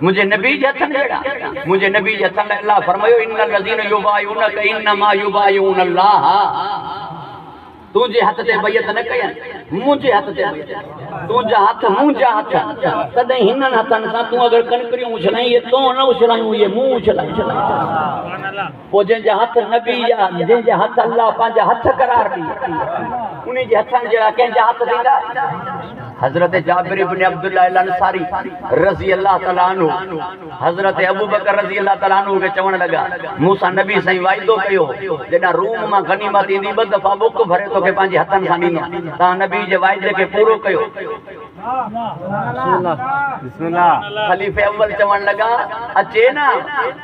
मुझे नबी जे हथन जेड़ा मुझे नबी जे हथन अल्लाह फरमायो इन्नल लज़ीना युबायुनका इन्नमा युबायुन अल्लाह तुझे हाथ ते बैयत न कयन मुझे हाथ ते तुझा हाथ मुझा हाथ तदे हिनन हथन सा तू अगर कनकरियूं उछलाई ये तो न उछलायूं ये मुंह उछलाई पो जे हाथ नबी या जे हाथ अल्लाह पांजा हाथ करार दी उनी जे हथन जेड़ा के हाथ दींदा हजरत जाबिर इब्न अब्दुल्लाह अल अंसारी रजी अल्लाह तआला अन्हु हजरत अबू बकर रजी अल्लाह तआला अन्हु के चवण लगा मूसा नबी सही वायदो कयो जेड़ा रूम में गनीमत इंदी ब दफा बुक भरे तो के पांजे हथन सा नीनो ता नबी जे वायदे के पूरो कयो बिस्मिल्लाह खलीफे अव्वल चवण लगा अचे ना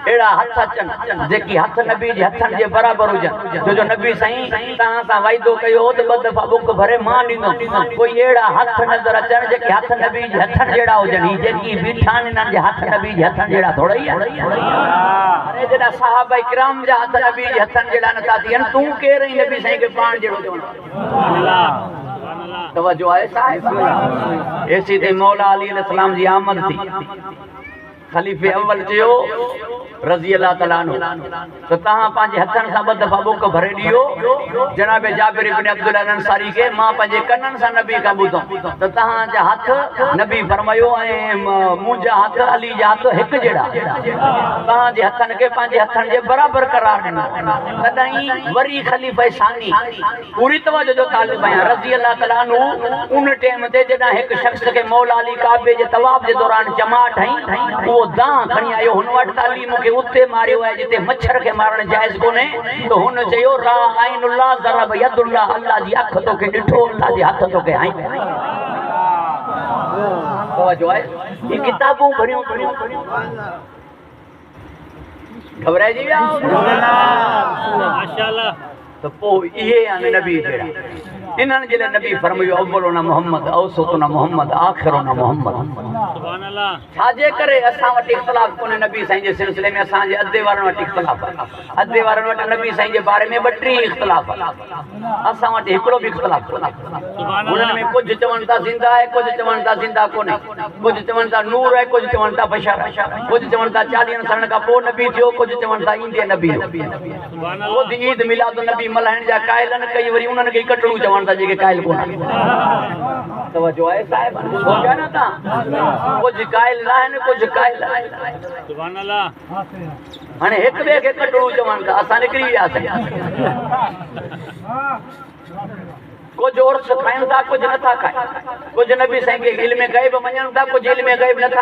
एड़ा हथ अचन जेकी हथ नबी जे हथन जे बराबर हुजन जो नबी सही ता सा वायदो कयो तो ब दफा बुक भरे मां नीनो कोई एड़ा हथ नजर अचन जेके हथ नबी जे हथन जेड़ा हुजन ही जेकी बीठान न जे हथ नबी जे हथन जेड़ा थोड़ा ही अरे जेड़ा साहबा इकराम जा हथ नबी जे हथन जेड़ा न था दियन तू के रही नबी सही के पान जेड़ो अल्लाह तवज्जो है साहिब ऐसी ते मौला अली अलैहिस्सलाम जी आमद थी खलीफे अव्वल जो रजी अल्लाह तआला अन्हु तो तहां पांजे हथन सा ब दफा बुक भरे दियो जनाब जाबिर इब्न अब्दुल्लाह अल अंसारी के मां पांजे कन्नन सा नबी का बुधो तो तहां जा हाथ नबी फरमायो ए मुजा हाथ अली जा हाथ एक जेड़ा तहां जे हथन के पांजे हथन जे बराबर करार दिनो तदई वरी खलीफा सानी पूरी तवज्जो जो तालिब है रजी अल्लाह तआला अन्हु उन टाइम ते जदा एक शख्स के मौला अली काबे जे तवाफ जे दौरान जमा ठई वो दा खणी आयो हुन वट तालीम के उत्ते मारियो है जिते मच्छर के मारण जायज कोने तो हुन चयो रा आइनुल्लाह ज़रब यदुल्लाह अल्लाह जी अख तो के डिठो अल्लाह जी हाथ तो के आई तवज्जो है ये किताबों भरियो घबराई जी माशाअल्लाह तो पो ये नबी जेड़ा इन्हन जे नबी फरमायो अव्वलुना मोहम्मद औसतुना मोहम्मद आखिरुना मोहम्मद सुभान अल्लाह छाजे करे असा वट इख्तिलाफ कोने नबी साईं जे सिलसिले में असा जे अदे वारन वट इख्तिलाफ अदे वारन वट नबी साईं जे बारे में 32 इख्तिलाफ असा वट हिकड़ो भी इख्तिलाफ कोने सुभान अल्लाह उनन में कुछ चवण ता जिंदा है कुछ चवण ता जिंदा कोने कुछ चवण ता नूर है कुछ चवण ता बशर कुछ चवण ता 40 साल का पो नबी थियो कुछ चवण ता इंदे नबी सुभान अल्लाह वो ईद मिलाद नबी मल्हाण जा कायलन कई वरी उनन के कटड़ू चवण ता जेके कायल कोने तवज्जो है साहिब हो गया ना ता कुछ कायल ना है कुछ कायल सुभान अल्लाह हाने एक बे के कटड़ू चवण ता असा निकरी विया कुछ और सिखाइन था कुछ न था खाए कुछ नबी साईं के इल्म गैब मञन था कुछ इल्म गैब न था